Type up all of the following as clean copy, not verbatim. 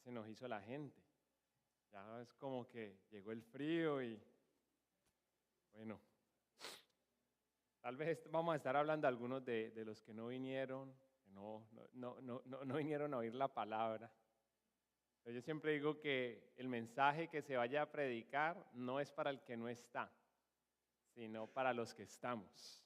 se nos hizo la gente. Ya es como que llegó el frío y bueno, tal vez vamos a estar hablando algunos de los que no vinieron, que no vinieron a oír la palabra. Pero yo siempre digo que el mensaje que se vaya a predicar no es para el que no está, sino para los que estamos.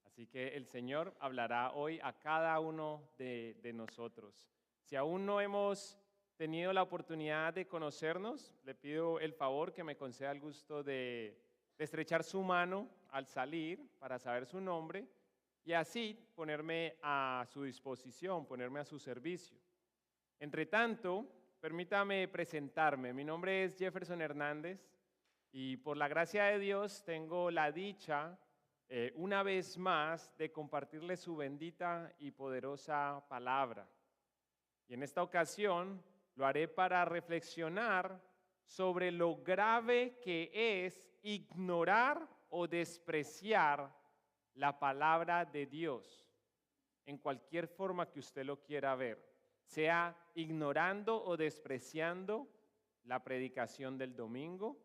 Así que el Señor hablará hoy a cada uno de nosotros. Si aún no hemos tenido la oportunidad de conocernos, le pido el favor que me conceda el gusto de estrechar su mano al salir para saber su nombre y así ponerme a su disposición, ponerme a su servicio. Entre tanto, permítame presentarme. Mi nombre es Jefferson Hernández y por la gracia de Dios tengo la dicha una vez más de compartirles su bendita y poderosa palabra. Y en esta ocasión lo haré para reflexionar sobre lo grave que es ignorar o despreciar la palabra de Dios, en cualquier forma que usted lo quiera ver, sea ignorando o despreciando la predicación del domingo,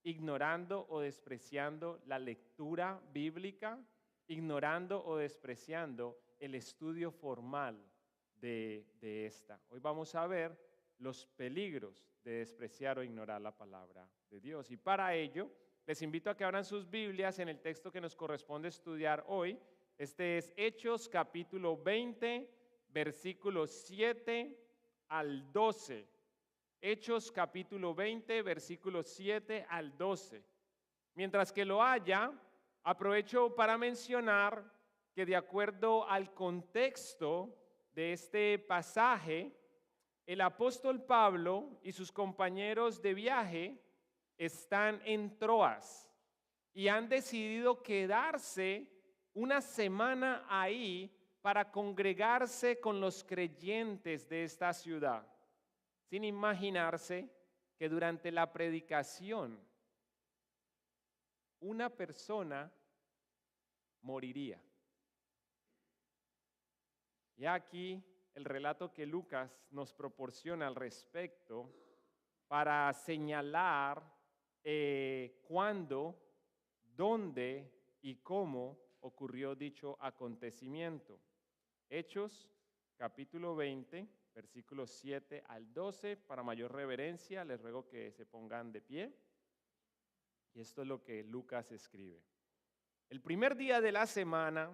ignorando o despreciando la lectura bíblica, ignorando o despreciando el estudio formal de esta. Hoy vamos a ver los peligros de despreciar o ignorar la palabra de Dios. Y para ello, les invito a que abran sus Biblias en el texto que nos corresponde estudiar hoy. Este es Hechos capítulo 20, versículos 7 al 12. Hechos capítulo 20, versículos 7 al 12. Mientras que lo haya, aprovecho para mencionar que de acuerdo al contexto de este pasaje, el apóstol Pablo y sus compañeros de viaje están en Troas y han decidido quedarse una semana ahí para congregarse con los creyentes de esta ciudad, sin imaginarse que durante la predicación una persona moriría. Y aquí el relato que Lucas nos proporciona al respecto para señalar cuándo, dónde y cómo ocurrió dicho acontecimiento. Hechos capítulo 20, versículos 7 al 12. Para mayor reverencia les ruego que se pongan de pie. Y esto es lo que Lucas escribe. El primer día de la semana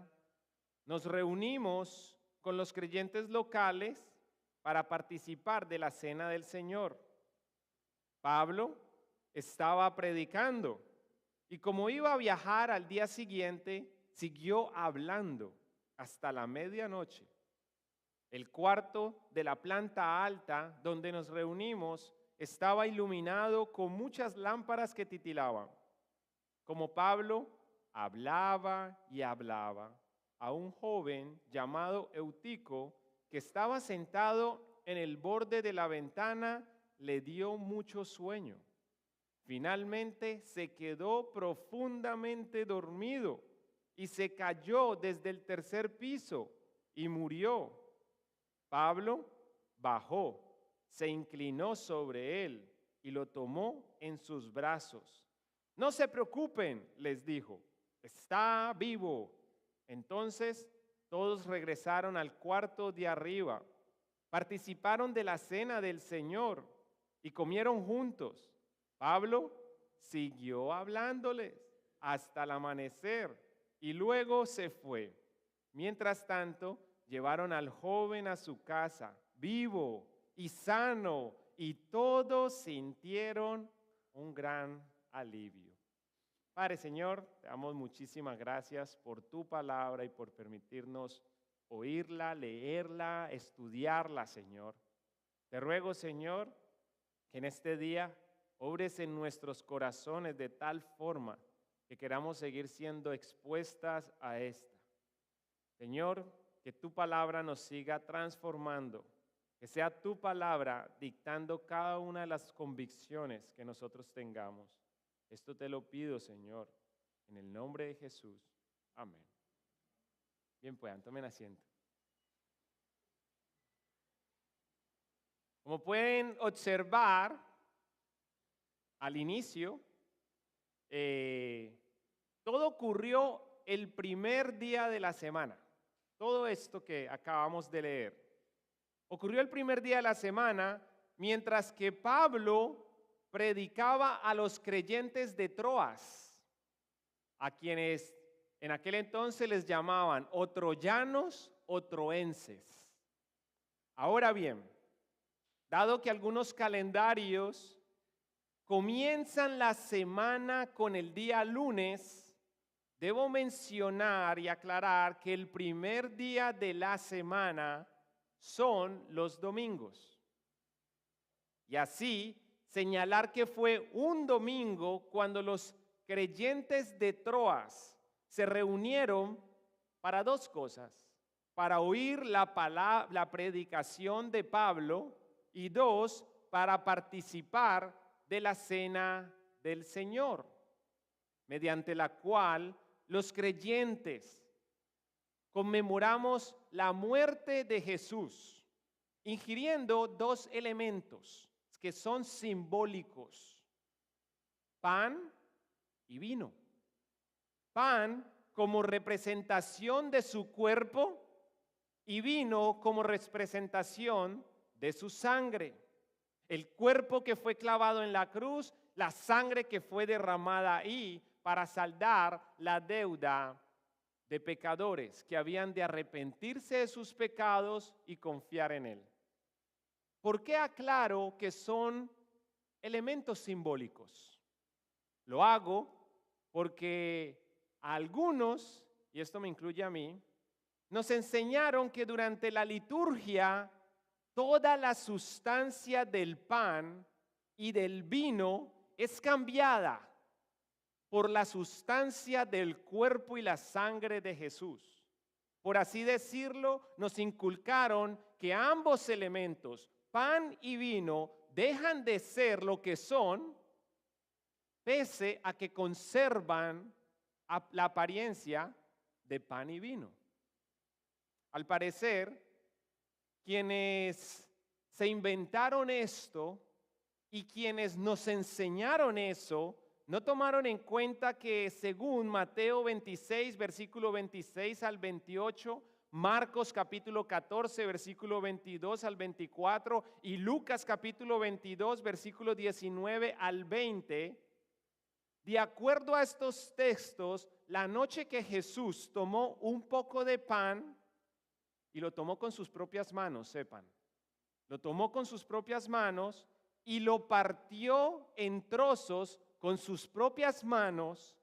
nos reunimos con los creyentes locales para participar de la cena del Señor. Pablo estaba predicando y como iba a viajar al día siguiente, siguió hablando hasta la medianoche. El cuarto de la planta alta donde nos reunimos estaba iluminado con muchas lámparas que titilaban. Como Pablo hablaba y hablaba, a un joven llamado Eutico, que estaba sentado en el borde de la ventana, le dio mucho sueño. Finalmente se quedó profundamente dormido y se cayó desde el tercer piso y murió. Pablo bajó, se inclinó sobre él y lo tomó en sus brazos. No se preocupen, les dijo, está vivo. Entonces todos regresaron al cuarto de arriba, participaron de la cena del Señor y comieron juntos. Pablo siguió hablándoles hasta el amanecer y luego se fue. Mientras tanto, llevaron al joven a su casa, vivo y sano, y todos sintieron un gran alivio. Padre Señor, te damos muchísimas gracias por tu palabra y por permitirnos oírla, leerla, estudiarla, Señor. Te ruego, Señor, que en este día obres en nuestros corazones de tal forma que queramos seguir siendo expuestas a esta. Señor, que tu palabra nos siga transformando, que sea tu palabra dictando cada una de las convicciones que nosotros tengamos. Esto te lo pido, Señor, en el nombre de Jesús. Amén. Bien, puedan, tomen asiento. Como pueden observar al inicio, todo ocurrió el primer día de la semana. Todo esto que acabamos de leer ocurrió el primer día de la semana, mientras que Pablo predicaba a los creyentes de Troas, a quienes en aquel entonces les llamaban o troyanos o troenses. Ahora bien, dado que algunos calendarios comienzan la semana con el día lunes, debo mencionar y aclarar que el primer día de la semana son los domingos. Y así señalar que fue un domingo cuando los creyentes de Troas se reunieron para dos cosas: para oír la predicación de Pablo, y dos, para participar de la cena del Señor, mediante la cual los creyentes conmemoramos la muerte de Jesús, ingiriendo dos elementos que son simbólicos: pan y vino. Pan como representación de su cuerpo y vino como representación de su sangre. El cuerpo que fue clavado en la cruz, la sangre que fue derramada ahí para saldar la deuda de pecadores que habían de arrepentirse de sus pecados y confiar en Él. ¿Por qué aclaro que son elementos simbólicos? Lo hago porque a algunos, y esto me incluye a mí, nos enseñaron que durante la liturgia toda la sustancia del pan y del vino es cambiada por la sustancia del cuerpo y la sangre de Jesús. Por así decirlo, nos inculcaron que ambos elementos, pan y vino, dejan de ser lo que son, pese a que conservan la apariencia de pan y vino. Al parecer, quienes se inventaron esto y quienes nos enseñaron eso, no tomaron en cuenta que según Mateo 26, versículo 26 al 28, Marcos capítulo 14, versículo 22 al 24 y Lucas capítulo 22, versículo 19 al 20, de acuerdo a estos textos, la noche que Jesús tomó un poco de pan y lo tomó con sus propias manos, sepan, lo tomó con sus propias manos y lo partió en trozos con sus propias manos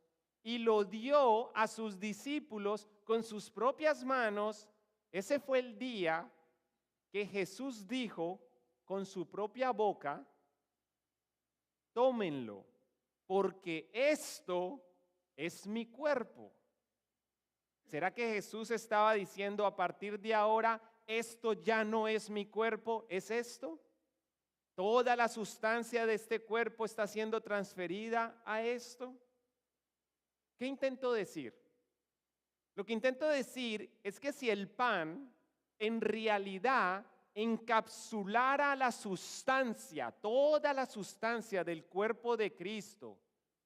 y lo dio a sus discípulos con sus propias manos. Ese fue el día que Jesús dijo con su propia boca: tómenlo, porque esto es mi cuerpo. ¿Será que Jesús estaba diciendo a partir de ahora, esto ya no es mi cuerpo, es esto? ¿Toda la sustancia de este cuerpo está siendo transferida a esto? ¿Qué intento decir? Lo que intento decir es que si el pan en realidad encapsulara la sustancia, toda la sustancia del cuerpo de Cristo,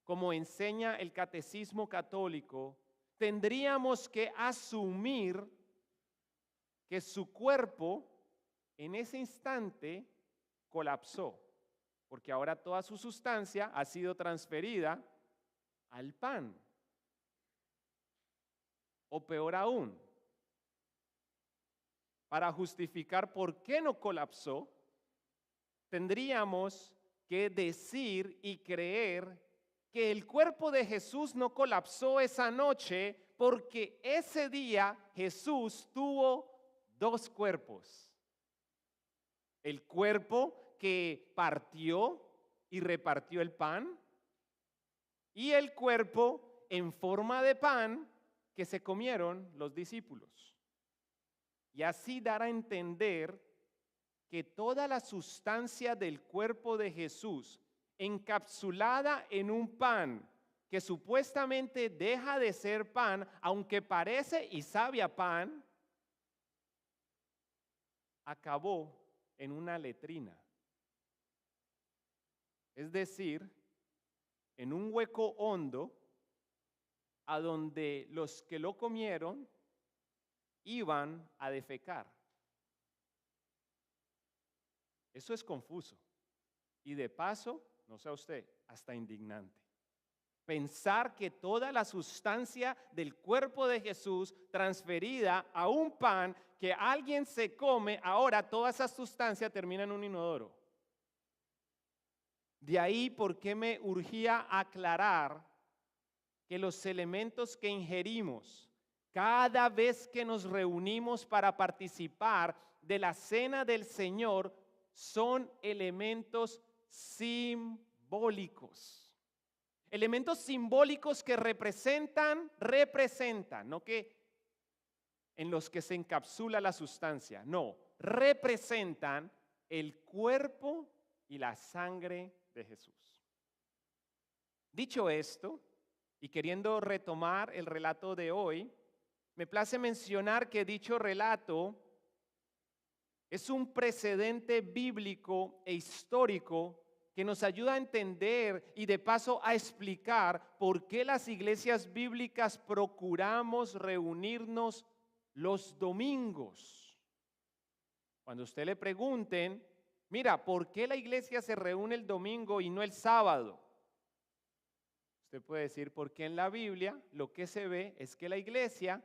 como enseña el Catecismo Católico, tendríamos que asumir que su cuerpo en ese instante colapsó, porque ahora toda su sustancia ha sido transferida al pan. O peor aún, para justificar por qué no colapsó, tendríamos que decir y creer que el cuerpo de Jesús no colapsó esa noche porque ese día Jesús tuvo dos cuerpos. El cuerpo que partió y repartió el pan y el cuerpo en forma de pan que se comieron los discípulos. Y así dar a entender que toda la sustancia del cuerpo de Jesús, encapsulada en un pan que supuestamente deja de ser pan, aunque parece y sabe a pan, acabó en una letrina, es decir, en un hueco hondo a donde los que lo comieron iban a defecar. Eso es confuso y de paso, no sé usted, hasta indignante. Pensar que toda la sustancia del cuerpo de Jesús transferida a un pan que alguien se come, ahora toda esa sustancia termina en un inodoro. De ahí por qué me urgía aclarar que los elementos que ingerimos cada vez que nos reunimos para participar de la cena del Señor son elementos simbólicos. Elementos simbólicos que representan, no que en los que se encapsula la sustancia, no, representan el cuerpo y la sangre de Jesús. Dicho esto, y queriendo retomar el relato de hoy, me place mencionar que dicho relato es un precedente bíblico e histórico que nos ayuda a entender y de paso a explicar por qué las iglesias bíblicas procuramos reunirnos los domingos. Cuando usted le pregunten, mira, ¿por qué la iglesia se reúne el domingo y no el sábado? Usted puede decir, porque en la Biblia lo que se ve es que la iglesia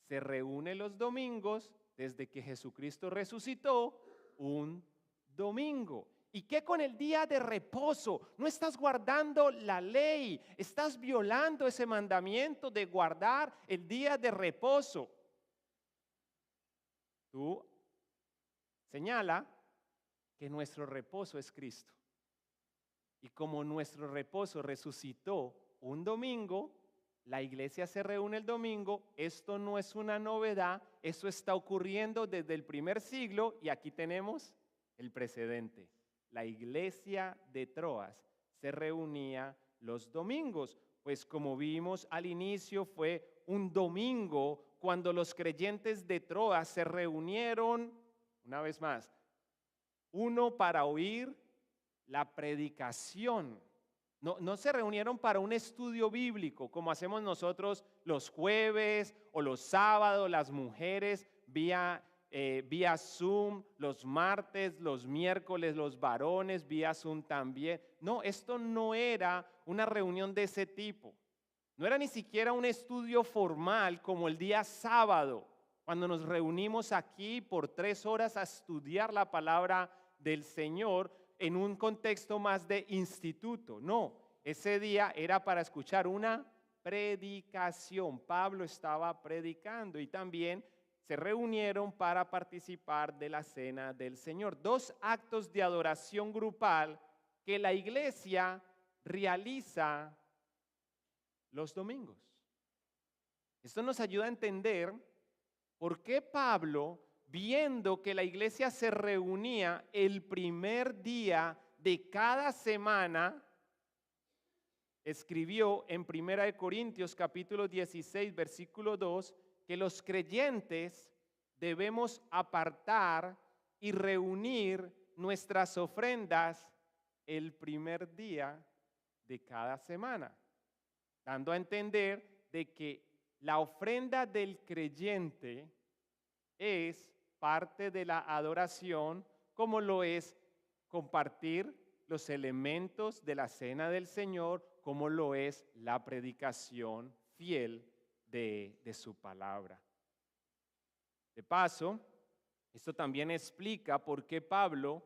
se reúne los domingos desde que Jesucristo resucitó un domingo. ¿Y qué con el día de reposo? No estás guardando la ley, estás violando ese mandamiento de guardar el día de reposo. Tú señala que nuestro reposo es Cristo. Y como nuestro reposo resucitó un domingo, la iglesia se reúne el domingo. Esto no es una novedad, eso está ocurriendo desde el primer siglo y aquí tenemos el precedente. La iglesia de Troas se reunía los domingos, pues como vimos al inicio fue un domingo cuando los creyentes de Troas se reunieron, una vez más, uno para oír la predicación. No se reunieron para un estudio bíblico como hacemos nosotros los jueves o los sábados, las mujeres vía Zoom, los martes, los miércoles, los varones vía Zoom también. No, esto no era una reunión de ese tipo. No era ni siquiera un estudio formal como el día sábado, cuando nos reunimos aquí por 3 horas a estudiar la palabra del Señor en un contexto más de instituto. No, ese día era para escuchar una predicación. Pablo estaba predicando y también se reunieron para participar de la cena del Señor. 2 actos de adoración grupal que la iglesia realiza los domingos. Esto nos ayuda a entender por qué Pablo, viendo que la iglesia se reunía el primer día de cada semana, escribió en 1 Corintios capítulo 16, versículo 2, que los creyentes debemos apartar y reunir nuestras ofrendas el primer día de cada semana, dando a entender de que la ofrenda del creyente es parte de la adoración, como lo es compartir los elementos de la cena del Señor, como lo es la predicación fiel de su palabra. De paso, esto también explica por qué Pablo,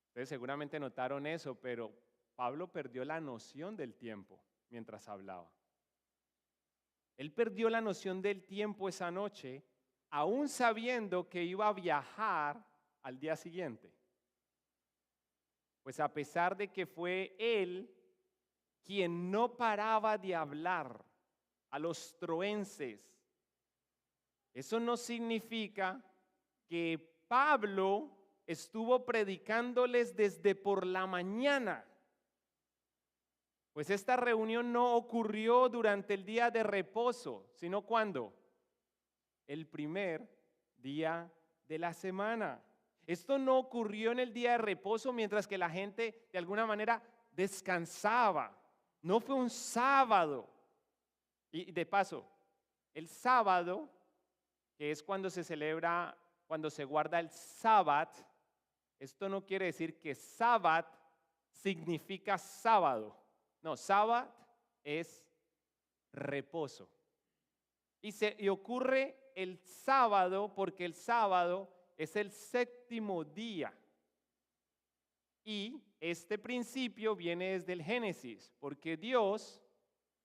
ustedes seguramente notaron eso, pero Pablo perdió la noción del tiempo mientras hablaba. Él perdió la noción del tiempo esa noche, aún sabiendo que iba a viajar al día siguiente. Pues a pesar de que fue él quien no paraba de hablar a los troenses, eso no significa que Pablo estuvo predicándoles desde por la mañana. Pues esta reunión no ocurrió durante el día de reposo, sino ¿cuándo? El primer día de la semana. Esto no ocurrió en el día de reposo mientras que la gente de alguna manera descansaba. No fue un sábado. Y de paso, el sábado, que es cuando se celebra, cuando se guarda el sábado, esto no quiere decir que sábado significa sábado. No, sábado es reposo. Y ocurre el sábado porque el sábado es el séptimo día. Y este principio viene desde el Génesis, porque Dios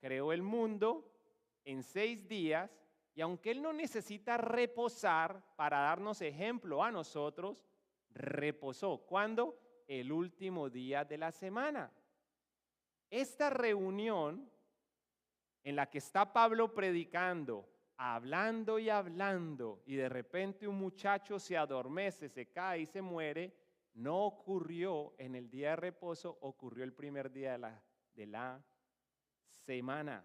creó el mundo en 6 días y aunque Él no necesita reposar para darnos ejemplo a nosotros, reposó. ¿Cuándo? El último día de la semana. Esta reunión en la que está Pablo predicando, hablando y de repente un muchacho se adormece, se cae y se muere, no ocurrió en el día de reposo, ocurrió el primer día de la semana,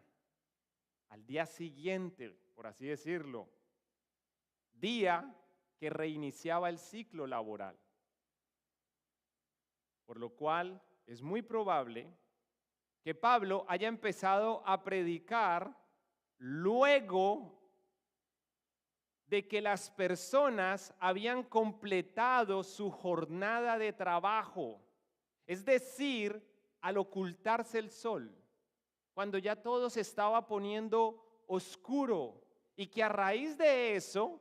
al día siguiente, por así decirlo, día que reiniciaba el ciclo laboral. Por lo cual es muy probable que Pablo haya empezado a predicar luego de que las personas habían completado su jornada de trabajo, es decir, al ocultarse el sol, cuando ya todo se estaba poniendo oscuro y que a raíz de eso,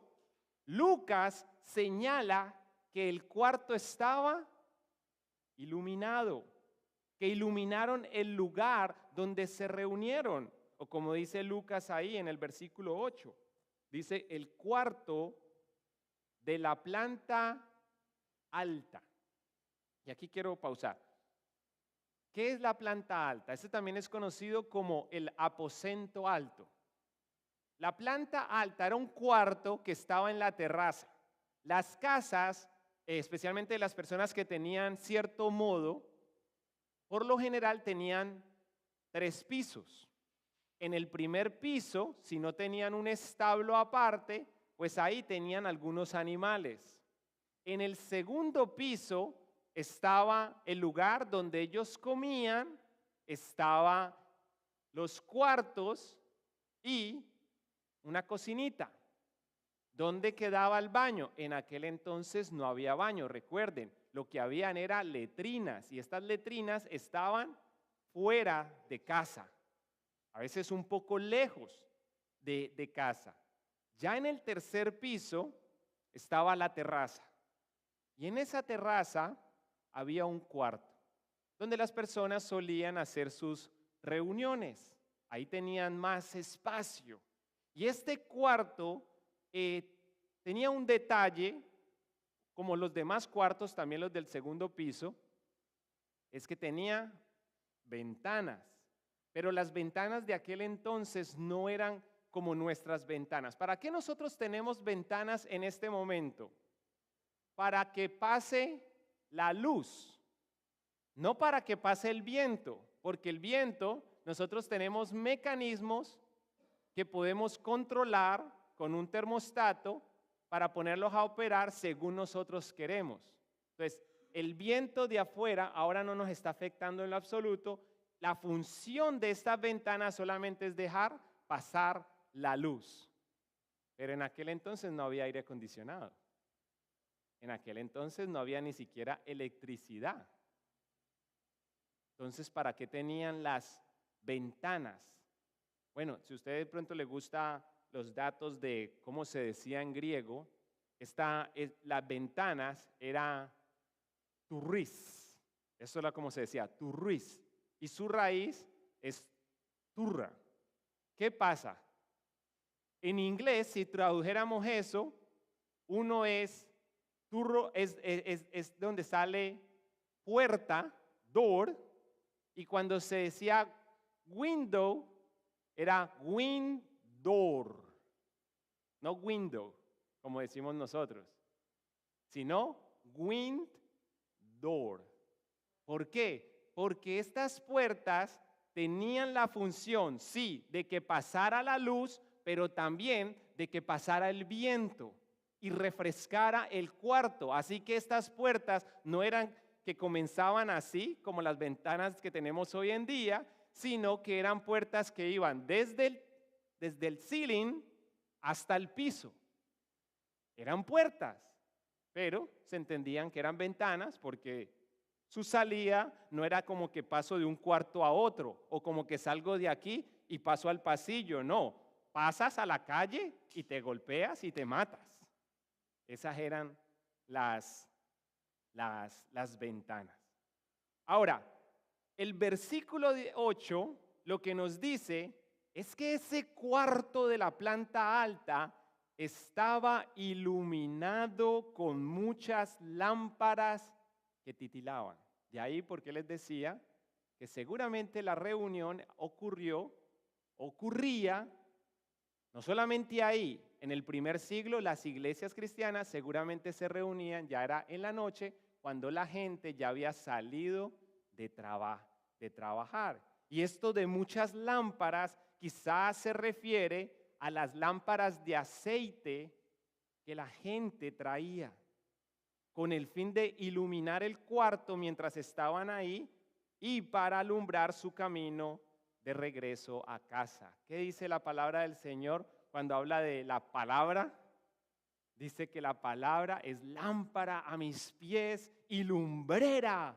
Lucas señala que el cuarto estaba iluminado, que iluminaron el lugar donde se reunieron, o como dice Lucas ahí en el versículo 8, dice el cuarto de la planta alta. Y aquí quiero pausar. ¿Qué es la planta alta? Este también es conocido como el aposento alto. La planta alta era un cuarto que estaba en la terraza. Las casas, especialmente las personas que tenían cierto modo, por lo general tenían 3 pisos. En el primer piso, si no tenían un establo aparte, pues ahí tenían algunos animales. En el segundo piso estaba el lugar donde ellos comían, estaba los cuartos y una cocinita. ¿Dónde quedaba el baño? En aquel entonces no había baño, recuerden, lo que habían era letrinas y estas letrinas estaban fuera de casa, a veces un poco lejos de casa. Ya en el tercer piso estaba la terraza y en esa terraza había un cuarto donde las personas solían hacer sus reuniones. Ahí tenían más espacio y este cuarto tenía un detalle, como los demás cuartos, también los del segundo piso, es que tenía ventanas, pero las ventanas de aquel entonces no eran como nuestras ventanas. ¿Para qué nosotros tenemos ventanas en este momento? Para que pase la luz, no para que pase el viento, porque el viento, nosotros tenemos mecanismos que podemos controlar con un termostato para ponerlos a operar según nosotros queremos. Entonces, el viento de afuera ahora no nos está afectando en lo absoluto. La función de esta ventana solamente es dejar pasar la luz. Pero en aquel entonces no había aire acondicionado. En aquel entonces no había ni siquiera electricidad. Entonces, ¿para qué tenían las ventanas? Bueno, si a usted de pronto le gusta los datos de cómo se decía en griego, las ventanas era turris. Eso era como se decía, turris. Y su raíz es turra. ¿Qué pasa? En inglés, si tradujéramos eso, uno es turro, es donde sale puerta, door, y cuando se decía window, era winddoor, no window, como decimos nosotros, sino winddoor. ¿Por qué? Porque estas puertas tenían la función, sí, de que pasara la luz, pero también de que pasara el viento. y refrescara el cuarto. Así que estas puertas no eran que comenzaban así como las ventanas que tenemos hoy en día, sino que eran puertas que iban desde el ceiling hasta el piso. Eran puertas, pero se entendían que eran ventanas porque su salida no era como que paso de un cuarto a otro o como que salgo de aquí y paso al pasillo, no. Pasas a la calle y te golpeas y te matas. Esas eran las ventanas. Ahora, el versículo 8 lo que nos dice es que ese cuarto de la planta alta estaba iluminado con muchas lámparas que titilaban. De ahí porque les decía que seguramente la reunión ocurría no solamente ahí. En el primer siglo las iglesias cristianas seguramente se reunían, ya era en la noche, cuando la gente ya había salido de trabajar. Y esto de muchas lámparas quizás se refiere a las lámparas de aceite que la gente traía con el fin de iluminar el cuarto mientras estaban ahí y para alumbrar su camino de regreso a casa. ¿Qué dice la palabra del Señor cuando habla de la palabra? Dice que la palabra es lámpara a mis pies y lumbrera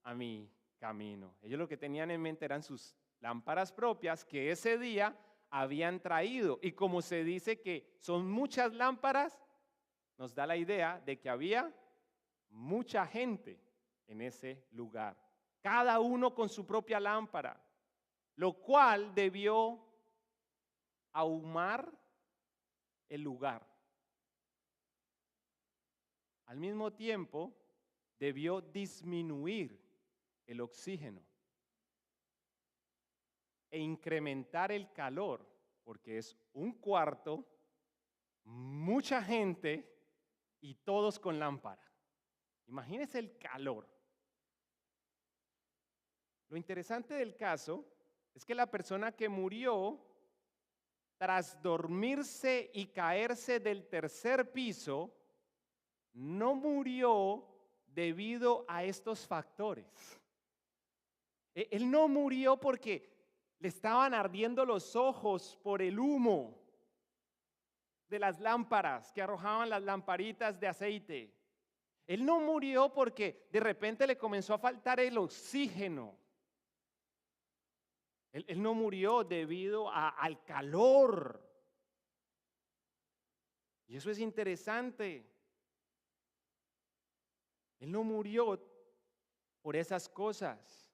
a mi camino. Ellos lo que tenían en mente eran sus lámparas propias que ese día habían traído. Y como se dice que son muchas lámparas, nos da la idea de que había mucha gente en ese lugar. Cada uno con su propia lámpara, lo cual debió ahumar el lugar. Al mismo tiempo, debió disminuir el oxígeno e incrementar el calor, porque es un cuarto, mucha gente y todos con lámpara. Imagínense el calor. Lo interesante del caso es que la persona que murió, tras dormirse y caerse del tercer piso, no murió debido a estos factores. Él no murió porque le estaban ardiendo los ojos por el humo de las lámparas que arrojaban las lamparitas de aceite. Él no murió porque de repente le comenzó a faltar el oxígeno. Él no murió debido al calor. Y eso es interesante. Él no murió por esas cosas,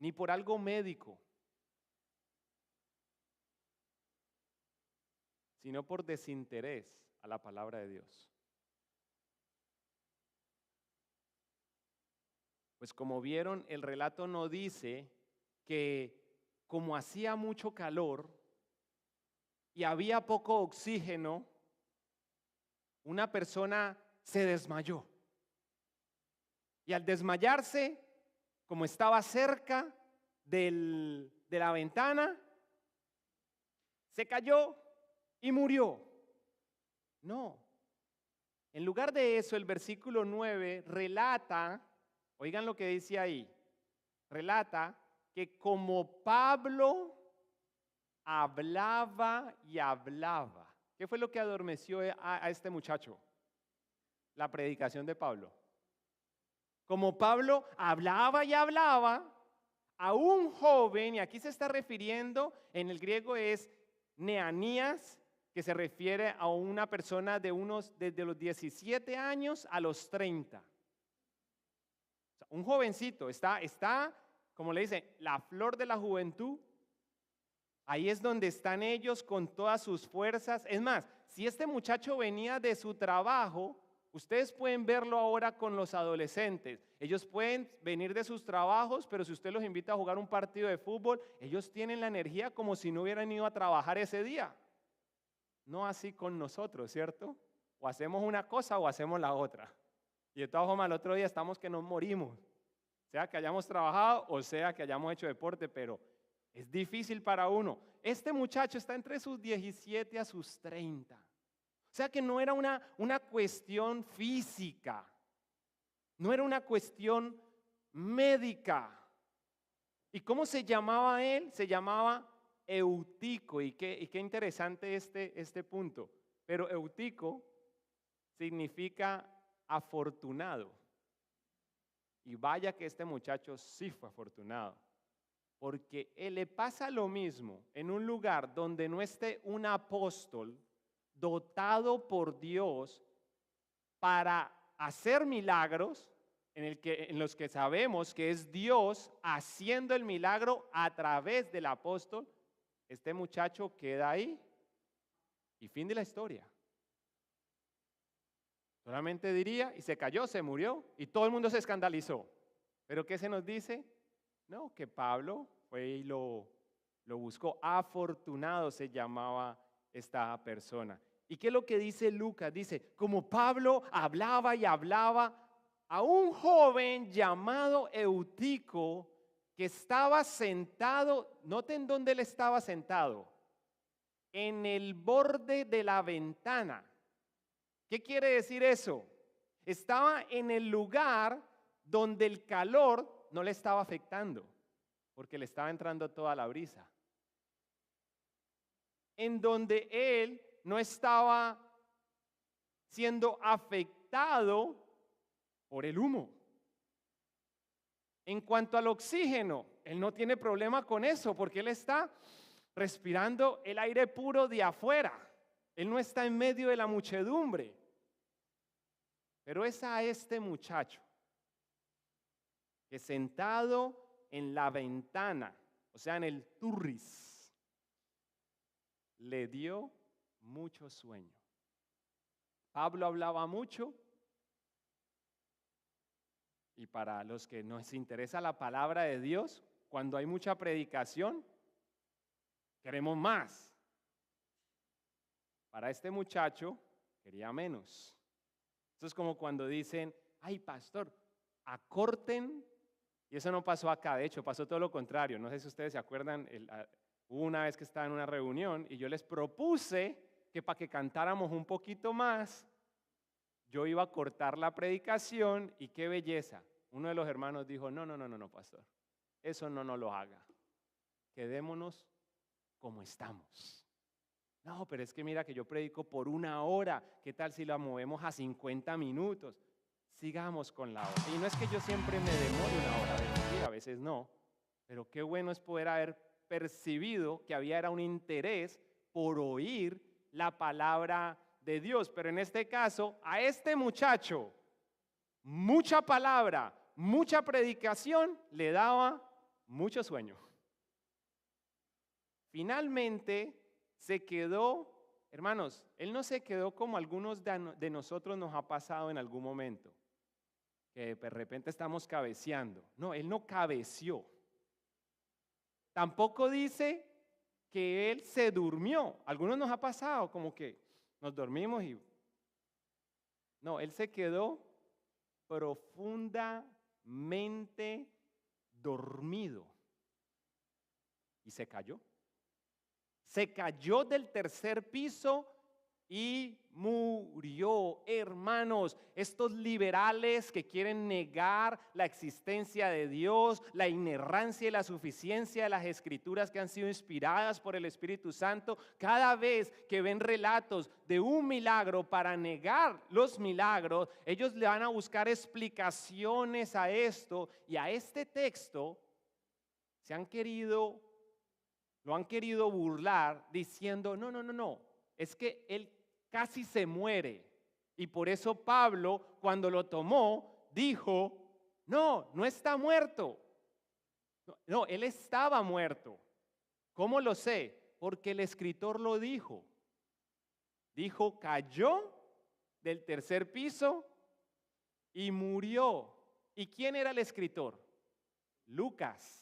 ni por algo médico, sino por desinterés a la palabra de Dios. Pues como vieron, el relato no dice que como hacía mucho calor y había poco oxígeno, una persona se desmayó. Y al desmayarse, como estaba cerca de la ventana, se cayó y murió. No. En lugar de eso, el versículo 9 relata, oigan lo que dice ahí, relata que como Pablo hablaba y hablaba. ¿Qué fue lo que adormeció a este muchacho? La predicación de Pablo. Como Pablo hablaba y hablaba, a un joven, y aquí se está refiriendo, en el griego es Neanías, que se refiere a una persona desde los 17 años a los 30. O sea, un jovencito, está, como le dicen, la flor de la juventud. Ahí es donde están ellos con todas sus fuerzas. Es más, si este muchacho venía de su trabajo, ustedes pueden verlo ahora con los adolescentes. Ellos pueden venir de sus trabajos, pero si usted los invita a jugar un partido de fútbol, ellos tienen la energía como si no hubieran ido a trabajar ese día. No así con nosotros, ¿cierto? O hacemos una cosa o hacemos la otra. Y de todas formas, el otro día estamos que nos morimos. Sea que hayamos trabajado o sea que hayamos hecho deporte, pero es difícil para uno. Este muchacho está entre sus 17 a sus 30. O sea que no era una cuestión física, no era una cuestión médica. ¿Y cómo se llamaba él? Se llamaba Eutico. Y qué interesante este punto. Pero Eutico significa afortunado. Y vaya que este muchacho sí fue afortunado. Porque él le pasa lo mismo en un lugar donde no esté un apóstol dotado por Dios para hacer milagros, en los que sabemos que es Dios haciendo el milagro a través del apóstol. Este muchacho queda ahí y fin de la historia. Solamente diría, y se cayó, se murió, y todo el mundo se escandalizó. ¿Pero qué se nos dice? No, que Pablo fue y lo buscó. Afortunado se llamaba esta persona. ¿Y qué es lo que dice Lucas? Dice, como Pablo hablaba y hablaba, a un joven llamado Eutico que estaba sentado, noten dónde él estaba sentado, en el borde de la ventana. ¿Qué quiere decir eso? Estaba en el lugar donde el calor no le estaba afectando, porque le estaba entrando toda la brisa. En donde él no estaba siendo afectado por el humo. En cuanto al oxígeno, él no tiene problema con eso, porque él está respirando el aire puro de afuera. Él no está en medio de la muchedumbre. Pero es a este muchacho que sentado en la ventana, o sea, en el turris, le dio mucho sueño. Pablo hablaba mucho, y para los que nos interesa la palabra de Dios, cuando hay mucha predicación, queremos más. Para este muchacho, quería menos. Esto es como cuando dicen, ay pastor, acorten, y eso no pasó acá, de hecho pasó todo lo contrario. No sé si ustedes se acuerdan, hubo una vez que estaba en una reunión y yo les propuse que para que cantáramos un poquito más, yo iba a cortar la predicación y qué belleza. Uno de los hermanos dijo, no, pastor, eso no nos lo haga. Quedémonos como estamos. No, pero es que mira que yo predico por 1 hora. ¿Qué tal si la movemos a 50 minutos? Sigamos con la hora. Y no es que yo siempre me demore 1 hora, a veces no. Pero qué bueno es poder haber percibido que había era un interés por oír la palabra de Dios. Pero en este caso, a este muchacho, mucha palabra, mucha predicación, le daba mucho sueño. Finalmente se quedó, hermanos, él no se quedó como algunos de nosotros nos ha pasado en algún momento, que de repente estamos cabeceando. No, él no cabeció. Tampoco dice que él se durmió. Algunos nos ha pasado como que nos dormimos y... No, él se quedó profundamente dormido y se cayó. Se cayó del 3er piso y murió. Hermanos, estos liberales que quieren negar la existencia de Dios, la inerrancia y la suficiencia de las escrituras que han sido inspiradas por el Espíritu Santo, cada vez que ven relatos de un milagro para negar los milagros, ellos le van a buscar explicaciones a esto y a este texto. Lo han querido burlar diciendo, no, es que él casi se muere. Y por eso Pablo, cuando lo tomó, dijo, no está muerto. No, él estaba muerto. ¿Cómo lo sé? Porque el escritor lo dijo. Dijo, cayó del 3er piso y murió. ¿Y quién era el escritor? Lucas.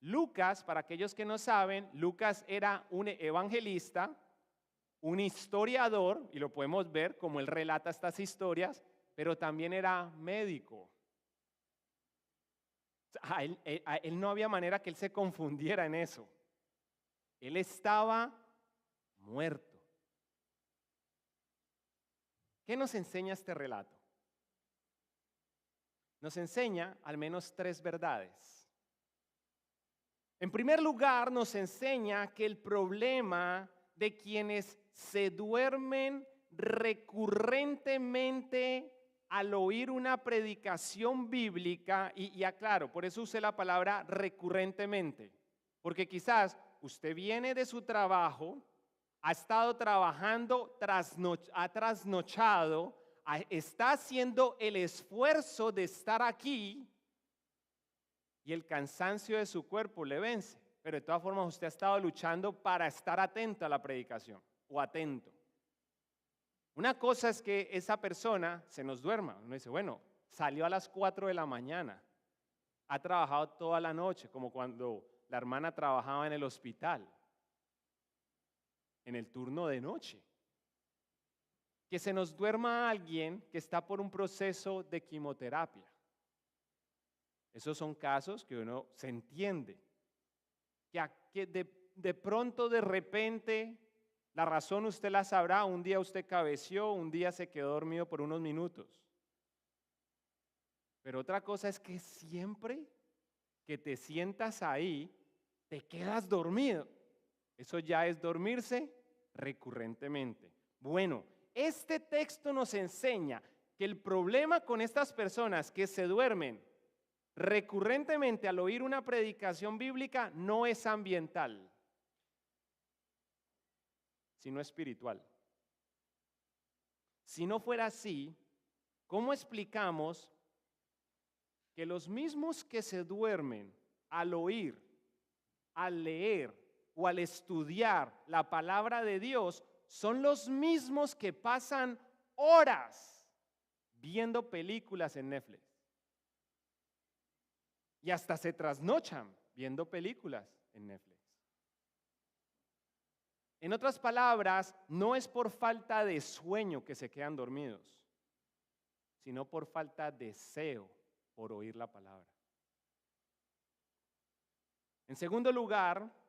Lucas, para aquellos que no saben, Lucas era un evangelista, un historiador, y lo podemos ver como él relata estas historias, pero también era médico. A él no había manera que él se confundiera en eso. Él estaba muerto. ¿Qué nos enseña este relato? Nos enseña al menos 3 verdades. En primer lugar, nos enseña que el problema de quienes se duermen recurrentemente al oír una predicación bíblica, y aclaro, por eso usé la palabra recurrentemente, porque quizás usted viene de su trabajo, ha estado trabajando, ha trasnochado, está haciendo el esfuerzo de estar aquí y el cansancio de su cuerpo le vence. Pero de todas formas usted ha estado luchando para estar atento a la predicación o atento. Una cosa es que esa persona se nos duerma. Uno dice, bueno, salió a las 4 de la mañana, ha trabajado toda la noche, como cuando la hermana trabajaba en el hospital, en el turno de noche. Que se nos duerma alguien que está por un proceso de quimioterapia. Esos son casos que uno se entiende. Que de pronto, de repente, la razón usted la sabrá, un día usted cabeció, un día se quedó dormido por unos minutos. Pero otra cosa es que siempre que te sientas ahí, te quedas dormido. Eso ya es dormirse recurrentemente. Bueno, este texto nos enseña que el problema con estas personas que se duermen recurrentemente al oír una predicación bíblica no es ambiental, sino espiritual. Si no fuera así, ¿cómo explicamos que los mismos que se duermen al oír, al leer o al estudiar la palabra de Dios son los mismos que pasan horas viendo películas en Netflix? Y hasta se trasnochan viendo películas en Netflix. En otras palabras, no es por falta de sueño que se quedan dormidos, sino por falta de deseo por oír la palabra. En segundo lugar,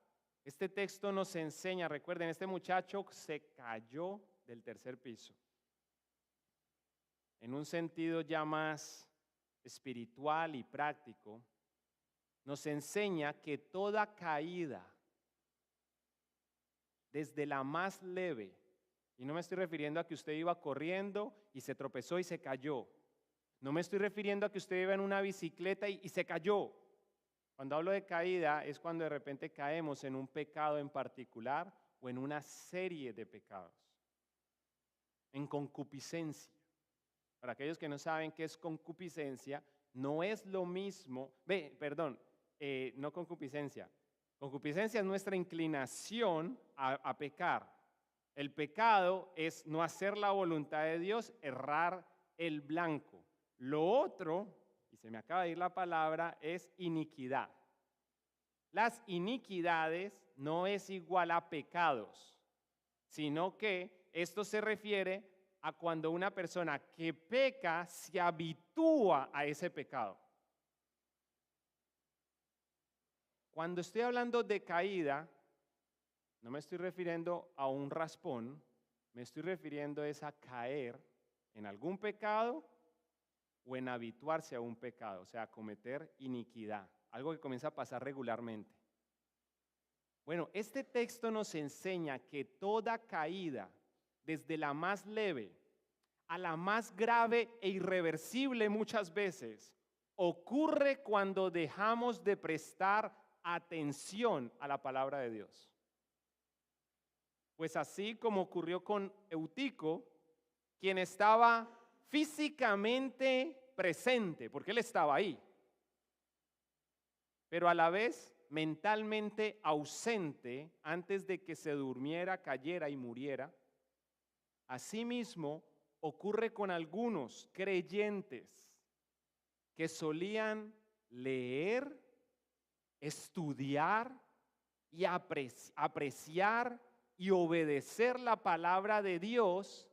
este texto nos enseña, recuerden, este muchacho se cayó del 3er piso. En un sentido ya más espiritual y práctico, nos enseña que toda caída, desde la más leve, y no me estoy refiriendo a que usted iba corriendo y se tropezó y se cayó. No me estoy refiriendo a que usted iba en una bicicleta y se cayó. Cuando hablo de caída es cuando de repente caemos en un pecado en particular o en una serie de pecados. En concupiscencia. Para aquellos que no saben qué es concupiscencia, no es lo mismo, no concupiscencia. Concupiscencia es nuestra inclinación a pecar. El pecado es no hacer la voluntad de Dios, errar el blanco. Lo otro, y se me acaba de ir la palabra, es iniquidad. Las iniquidades no es igual a pecados, sino que esto se refiere a cuando una persona que peca se habitúa a ese pecado. Cuando estoy hablando de caída, no me estoy refiriendo a un raspón, me estoy refiriendo a caer en algún pecado o en habituarse a un pecado, o sea, a cometer iniquidad, algo que comienza a pasar regularmente. Bueno, este texto nos enseña que toda caída, desde la más leve a la más grave e irreversible muchas veces, ocurre cuando dejamos de prestar atención a la palabra de Dios. Pues así como ocurrió con Eutico, quien estaba físicamente presente, porque él estaba ahí, pero a la vez mentalmente ausente antes de que se durmiera, cayera y muriera. Asimismo, ocurre con algunos creyentes que solían leer, estudiar y apreciar y obedecer la palabra de Dios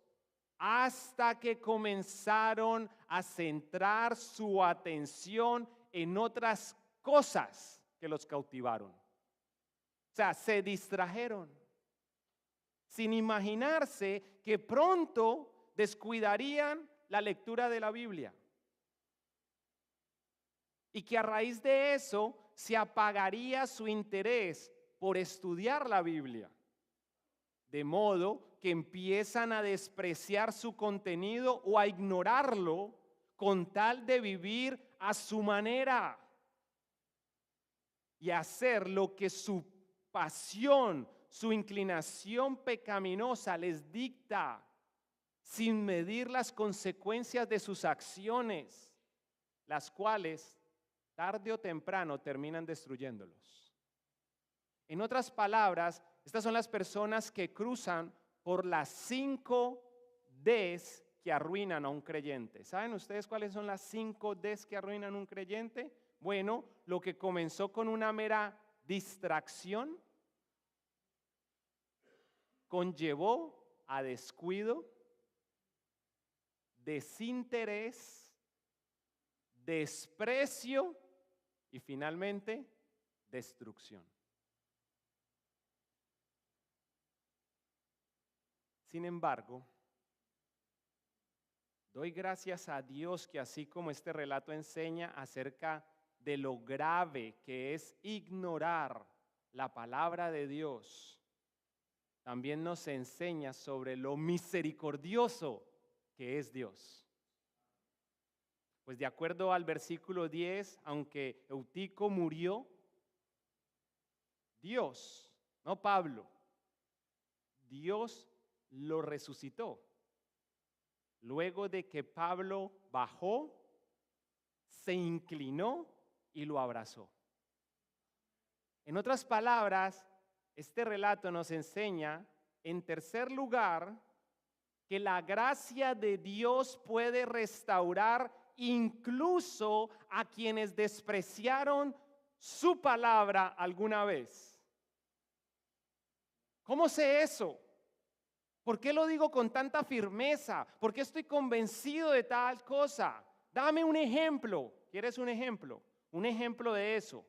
hasta que comenzaron a centrar su atención en otras cosas que los cautivaron. O sea, se distrajeron sin imaginarse que pronto descuidarían la lectura de la Biblia. Y que a raíz de eso se apagaría su interés por estudiar la Biblia. De modo que empiezan a despreciar su contenido o a ignorarlo con tal de vivir a su manera y hacer lo que su pasión, su inclinación pecaminosa les dicta, sin medir las consecuencias de sus acciones, las cuales tarde o temprano terminan destruyéndolos. En otras palabras, estas son las personas que cruzan por las 5 Ds que arruinan a un creyente. ¿Saben ustedes cuáles son las 5 Ds que arruinan a un creyente? Bueno, lo que comenzó con una mera distracción conllevó a descuido, desinterés, desprecio y finalmente destrucción. Sin embargo, doy gracias a Dios que así como este relato enseña acerca de lo grave que es ignorar la palabra de Dios, también nos enseña sobre lo misericordioso que es Dios. Pues de acuerdo al versículo 10, aunque Eutico murió, Dios, no Pablo, Dios lo resucitó. Luego de que Pablo bajó, se inclinó y lo abrazó. En otras palabras, este relato nos enseña, en tercer lugar, que la gracia de Dios puede restaurar incluso a quienes despreciaron su palabra alguna vez. ¿Cómo sé eso? ¿Por qué lo digo con tanta firmeza? ¿Por qué estoy convencido de tal cosa? Dame un ejemplo. ¿Quieres un ejemplo? Un ejemplo de eso.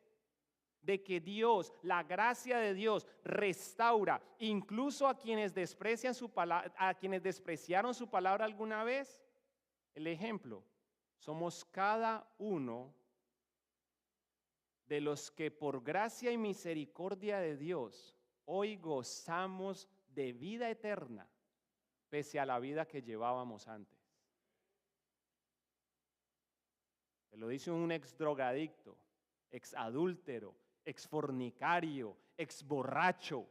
De que Dios, la gracia de Dios, restaura incluso a quienes desprecian su palabra, a quienes despreciaron su palabra alguna vez. El ejemplo, somos cada uno de los que por gracia y misericordia de Dios hoy gozamos de vida eterna, pese a la vida que llevábamos antes. Te lo dice un ex drogadicto, ex adúltero, ex fornicario, ex borracho,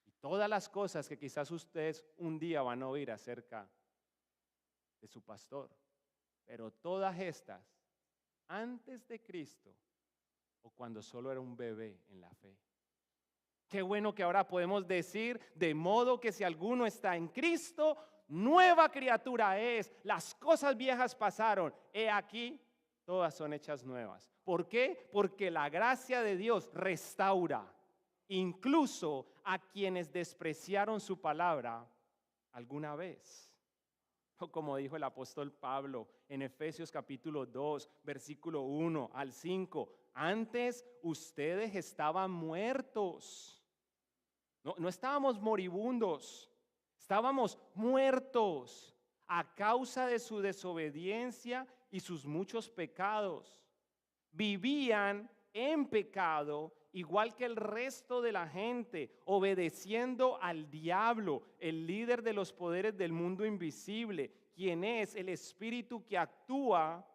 y todas las cosas que quizás ustedes un día van a oír acerca de su pastor. Pero todas estas, antes de Cristo o cuando solo era un bebé en la fe. Qué bueno que ahora podemos decir, de modo que si alguno está en Cristo, nueva criatura es. Las cosas viejas pasaron. He aquí, todas son hechas nuevas. ¿Por qué? Porque la gracia de Dios restaura, incluso a quienes despreciaron su palabra alguna vez. O como dijo el apóstol Pablo en Efesios capítulo 2, versículo 1 al 5. Antes ustedes estaban muertos. No estábamos moribundos, estábamos muertos a causa de su desobediencia y sus muchos pecados. Vivían en pecado igual que el resto de la gente, obedeciendo al diablo, el líder de los poderes del mundo invisible, quien es el espíritu que actúa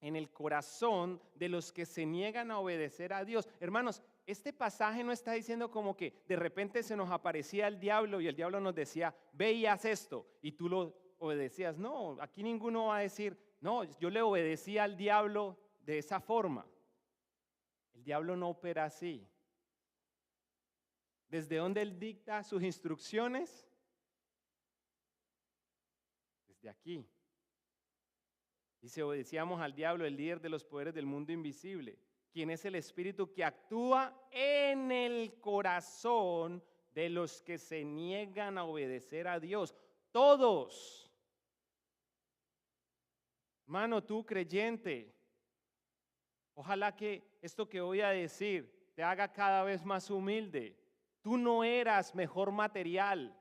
en el corazón de los que se niegan a obedecer a Dios. Hermanos, este pasaje no está diciendo como que de repente se nos aparecía el diablo y el diablo nos decía, ve y haz esto, y tú lo obedecías. No, aquí ninguno va a decir, no, yo le obedecía al diablo de esa forma. El diablo no opera así. ¿Desde dónde él dicta sus instrucciones? Desde aquí. Dice, obedecíamos al diablo, el líder de los poderes del mundo invisible, quien es el espíritu que actúa en el corazón de los que se niegan a obedecer a Dios. Todos. Hermano, tú creyente, ojalá que esto que voy a decir te haga cada vez más humilde. Tú no eras mejor material.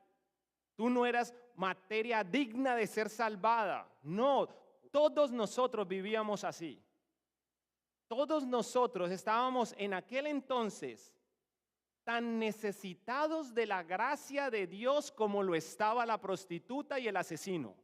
Tú no eras materia digna de ser salvada. No, todos nosotros vivíamos así. Todos nosotros estábamos en aquel entonces tan necesitados de la gracia de Dios como lo estaba la prostituta y el asesino.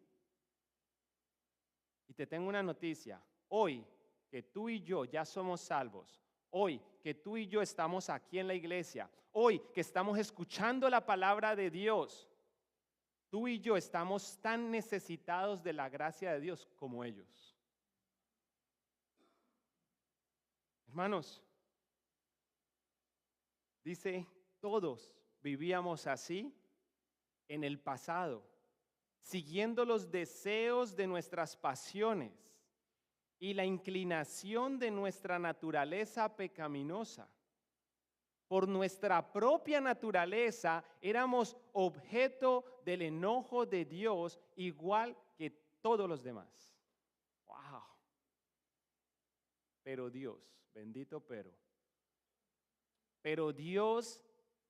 Y te tengo una noticia. Hoy que tú y yo ya somos salvos, hoy que tú y yo estamos aquí en la iglesia, hoy que estamos escuchando la palabra de Dios, tú y yo estamos tan necesitados de la gracia de Dios como ellos. Hermanos, dice, todos vivíamos así en el pasado, siguiendo los deseos de nuestras pasiones y la inclinación de nuestra naturaleza pecaminosa. Por nuestra propia naturaleza éramos objeto del enojo de Dios igual que todos los demás. ¡Wow! Pero Dios, bendito pero Dios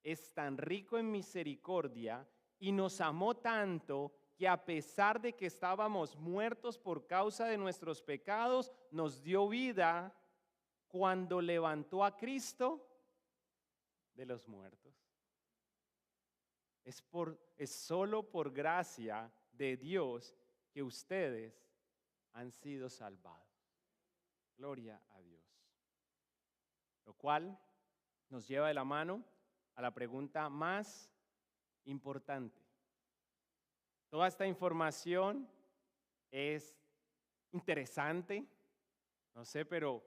es tan rico en misericordia y nos amó tanto que a pesar de que estábamos muertos por causa de nuestros pecados, nos dio vida cuando levantó a Cristo de los muertos. Es solo por gracia de Dios que ustedes han sido salvados. Gloria a Dios. Lo cual nos lleva de la mano a la pregunta más importante. Toda esta información es interesante, no sé, pero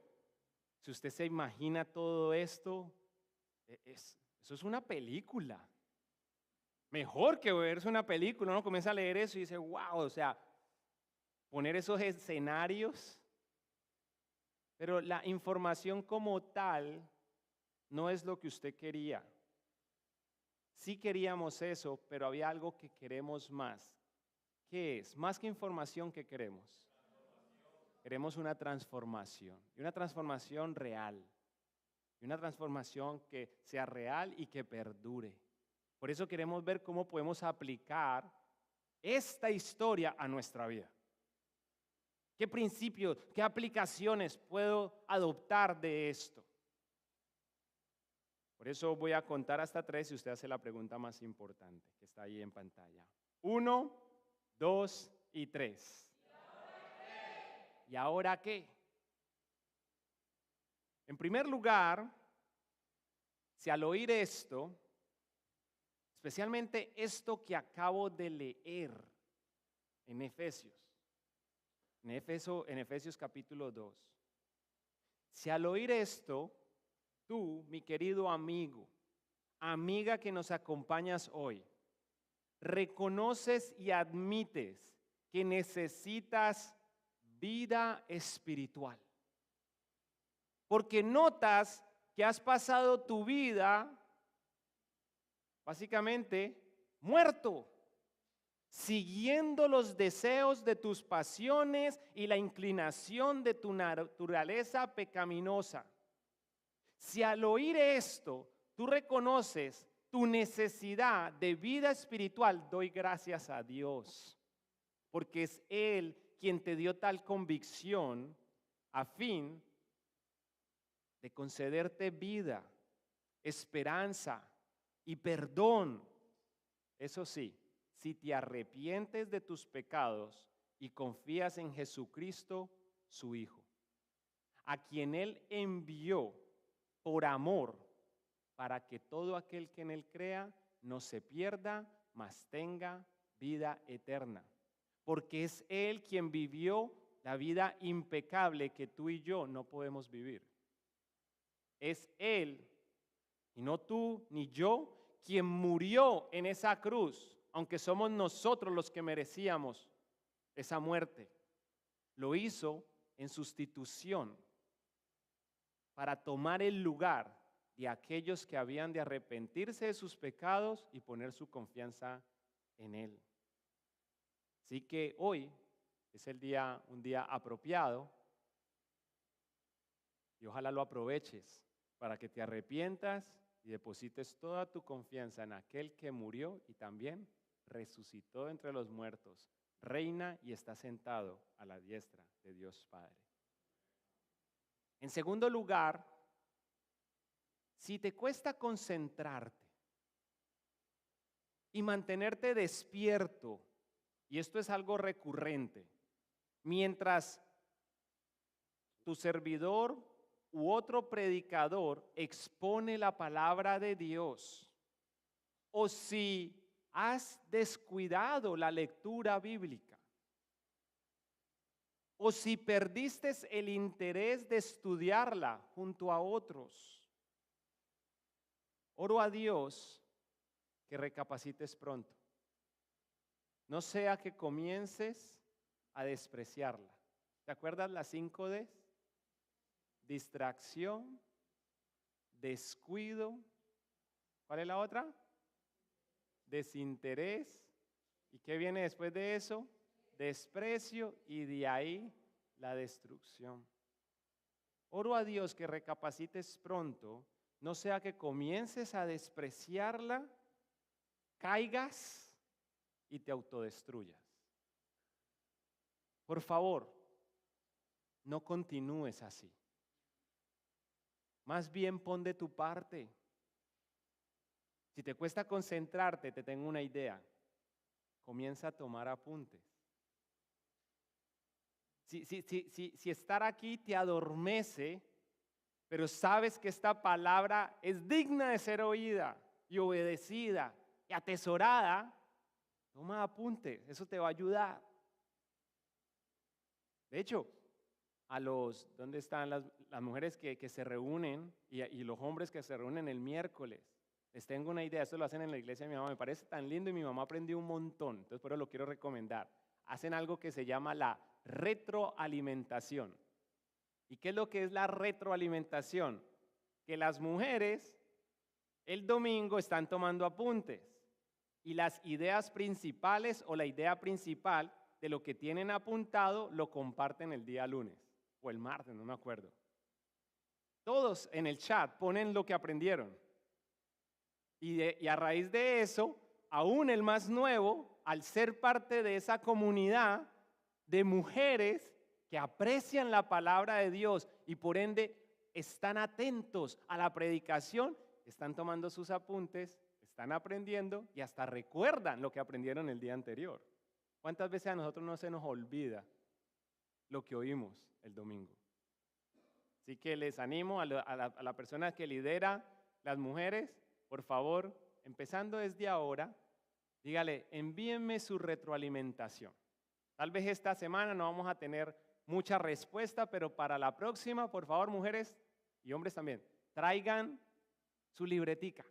si usted se imagina todo esto, eso es una película. Mejor que verse una película, uno comienza a leer eso y dice, wow, o sea, poner esos escenarios. Pero la información como tal no es lo que usted quería. Sí queríamos eso, pero había algo que queremos más. ¿Qué es? Más que información, ¿qué queremos? Queremos una transformación, y una transformación real, y una transformación que sea real y que perdure. Por eso queremos ver cómo podemos aplicar esta historia a nuestra vida. ¿Qué principios, qué aplicaciones puedo adoptar de esto? Por eso voy a contar hasta 3 y usted hace la pregunta más importante que está ahí en pantalla. 1, 2 y 3. ¿Y ahora qué? En primer lugar, si al oír esto, especialmente esto que acabo de leer en Efesios capítulo 2, si al oír esto, tú, mi querido amigo, amiga que nos acompañas hoy, reconoces y admites que necesitas vida espiritual. Porque notas que has pasado tu vida básicamente muerto, siguiendo los deseos de tus pasiones y la inclinación de tu naturaleza pecaminosa. Si al oír esto tú reconoces tu necesidad de vida espiritual, doy gracias a Dios, porque es Él quien te dio tal convicción a fin de concederte vida, esperanza y perdón. Eso sí, si te arrepientes de tus pecados y confías en Jesucristo, su Hijo, a quien Él envió por amor, para que todo aquel que en Él crea no se pierda, mas tenga vida eterna. Porque es Él quien vivió la vida impecable que tú y yo no podemos vivir. Es Él, y no tú ni yo, quien murió en esa cruz, aunque somos nosotros los que merecíamos esa muerte. Lo hizo en sustitución para tomar el lugar de aquellos que habían de arrepentirse de sus pecados y poner su confianza en Él. Así que hoy es un día apropiado y ojalá lo aproveches para que te arrepientas y deposites toda tu confianza en aquel que murió y también resucitó entre los muertos, reina y está sentado a la diestra de Dios Padre. En segundo lugar, si te cuesta concentrarte y mantenerte despierto, y esto es algo recurrente, mientras tu servidor u otro predicador expone la palabra de Dios, o si has descuidado la lectura bíblica, o si perdiste el interés de estudiarla junto a otros, oro a Dios que recapacites pronto. No sea que comiences a despreciarla. ¿Te acuerdas las 5 Ds? Distracción, descuido. ¿Cuál es la otra? Desinterés. ¿Y qué viene después de eso? Desprecio, y de ahí la destrucción. Oro a Dios que recapacites pronto, no sea que comiences a despreciarla, caigas y te autodestruyas. Por favor, no continúes así. Más bien pon de tu parte. Si te cuesta concentrarte, te tengo una idea. Comienza a tomar apuntes. Si estar aquí te adormece, pero sabes que esta palabra es digna de ser oída y obedecida y atesorada, toma apuntes, eso te va a ayudar. De hecho, ¿dónde están las mujeres que se reúnen y los hombres que se reúnen el miércoles? Les tengo una idea, esto lo hacen en la iglesia de mi mamá, me parece tan lindo y mi mamá aprendió un montón, entonces por eso lo quiero recomendar. Hacen algo que se llama la retroalimentación. ¿Y qué es lo que es la retroalimentación? Que las mujeres el domingo están tomando apuntes y las ideas principales o la idea principal de lo que tienen apuntado lo comparten el día lunes o el martes, no me acuerdo. Todos en el chat ponen lo que aprendieron. Y a raíz de eso, aún el más nuevo, al ser parte de esa comunidad de mujeres que aprecian la palabra de Dios y por ende están atentos a la predicación, están tomando sus apuntes, están aprendiendo y hasta recuerdan lo que aprendieron el día anterior. ¿Cuántas veces a nosotros no se nos olvida lo que oímos el domingo? Así que les animo a la persona que lidera las mujeres, por favor, empezando desde ahora, dígale, envíenme su retroalimentación. Tal vez esta semana no vamos a tener mucha respuesta, pero para la próxima, por favor, mujeres y hombres también, traigan su libretica,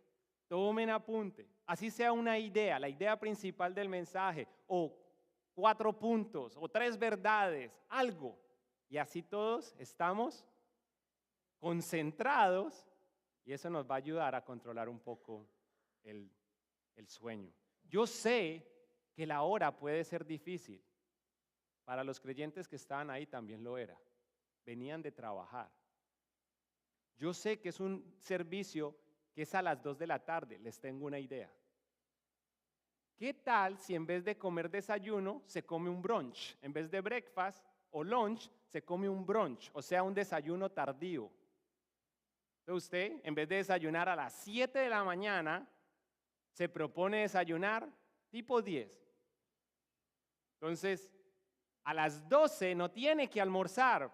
tomen apunte, así sea una idea, la idea principal del mensaje, o 4 puntos, o 3 verdades, algo. Y así todos estamos concentrados y eso nos va a ayudar a controlar un poco el sueño. Yo sé que la hora puede ser difícil. Para los creyentes que estaban ahí también lo era. Venían de trabajar. Yo sé que es un servicio que es a las 2 de la tarde. Les tengo una idea. ¿Qué tal si en vez de comer desayuno se come un brunch? En vez de breakfast o lunch se come un brunch, o sea, un desayuno tardío. Entonces usted, en vez de desayunar a las 7 de la mañana, se propone desayunar tipo 10. Entonces, a las 12 no tiene que almorzar.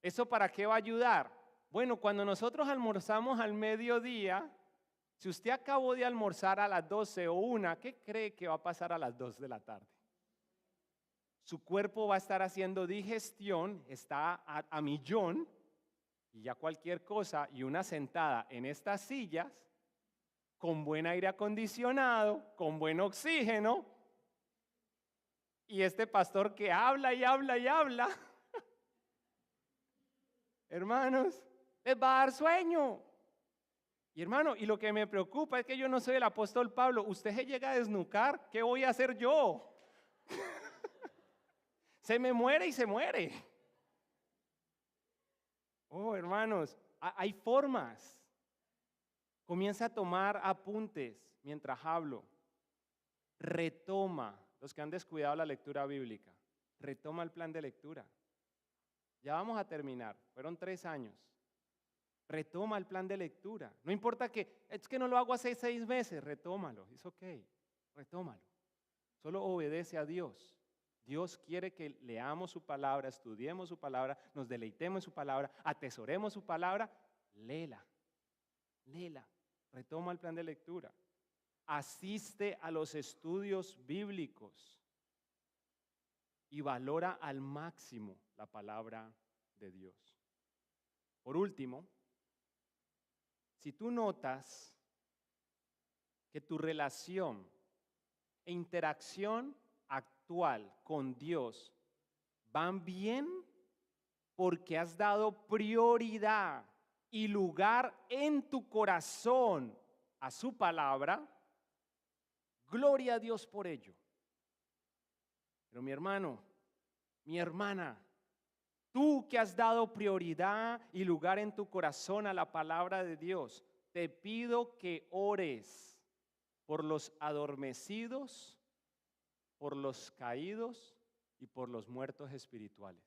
¿Eso para qué va a ayudar? Bueno, cuando nosotros almorzamos al mediodía, si usted acabó de almorzar a las 12 o 1, ¿qué cree que va a pasar a las 2 de la tarde? Su cuerpo va a estar haciendo digestión, está a millón, y ya cualquier cosa, y una sentada en estas sillas, con buen aire acondicionado, con buen oxígeno, y este pastor que habla y habla y habla, hermanos, les va a dar sueño. Y hermano, y lo que me preocupa es que yo no soy el apóstol Pablo. Usted se llega a desnucar, ¿qué voy a hacer yo? Se me muere y se muere. Oh, hermanos, hay formas. Comienza a tomar apuntes mientras hablo. retoma, los que han descuidado la lectura bíblica, retoma el plan de lectura. Ya vamos a terminar, fueron 3 años. Retoma el plan de lectura. No importa que, es que no lo hago hace 6 meses, retómalo, es ok, retómalo. Solo obedece a Dios. Dios quiere que leamos su palabra, estudiemos su palabra, nos deleitemos en su palabra, atesoremos su palabra, léela, retoma el plan de lectura. Asiste a los estudios bíblicos y valora al máximo la palabra de Dios. Por último, si tú notas que tu relación e interacción actual con Dios van bien porque has dado prioridad y lugar en tu corazón a su palabra, gloria a Dios por ello. Pero mi hermano, mi hermana, tú que has dado prioridad y lugar en tu corazón a la palabra de Dios, te pido que ores por los adormecidos, por los caídos y por los muertos espirituales.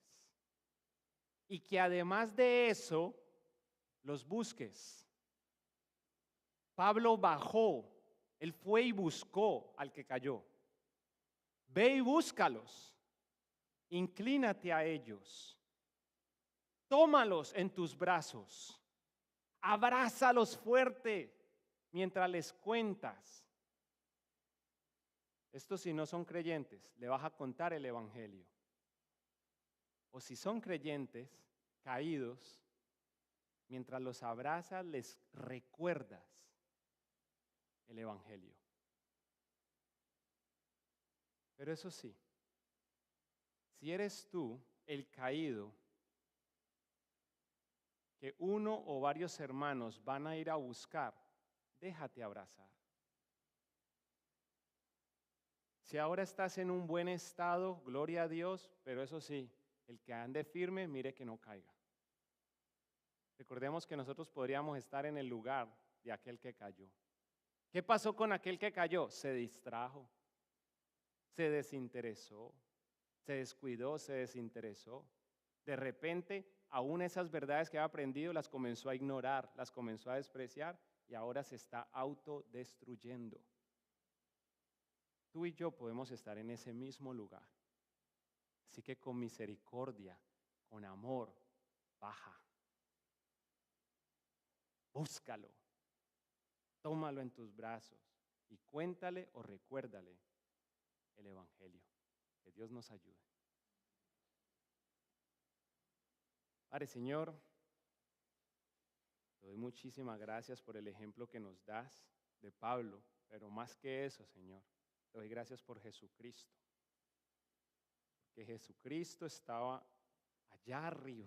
Y que además de eso, los busques. Pablo bajó, él fue y buscó al que cayó. Ve y búscalos, inclínate a ellos, tómalos en tus brazos, abrázalos fuerte mientras les cuentas. Estos si no son creyentes, le vas a contar el evangelio. O si son creyentes, caídos, mientras los abrazas, les recuerdas el evangelio. Pero eso sí, si eres tú el caído, que uno o varios hermanos van a ir a buscar, déjate abrazar. Si ahora estás en un buen estado, gloria a Dios, pero eso sí, el que ande firme, mire que no caiga. Recordemos que nosotros podríamos estar en el lugar de aquel que cayó. ¿Qué pasó con aquel que cayó? Se distrajo, se desinteresó, se descuidó, se desinteresó. De repente, aún esas verdades que había aprendido las comenzó a ignorar, las comenzó a despreciar y ahora se está autodestruyendo. Tú y yo podemos estar en ese mismo lugar. Así que con misericordia, con amor, baja. Búscalo. Tómalo en tus brazos y cuéntale o recuérdale el evangelio. Que Dios nos ayude. Padre, Señor, te doy muchísimas gracias por el ejemplo que nos das de Pablo, pero más que eso, Señor, te doy gracias por Jesucristo. Que Jesucristo estaba allá arriba,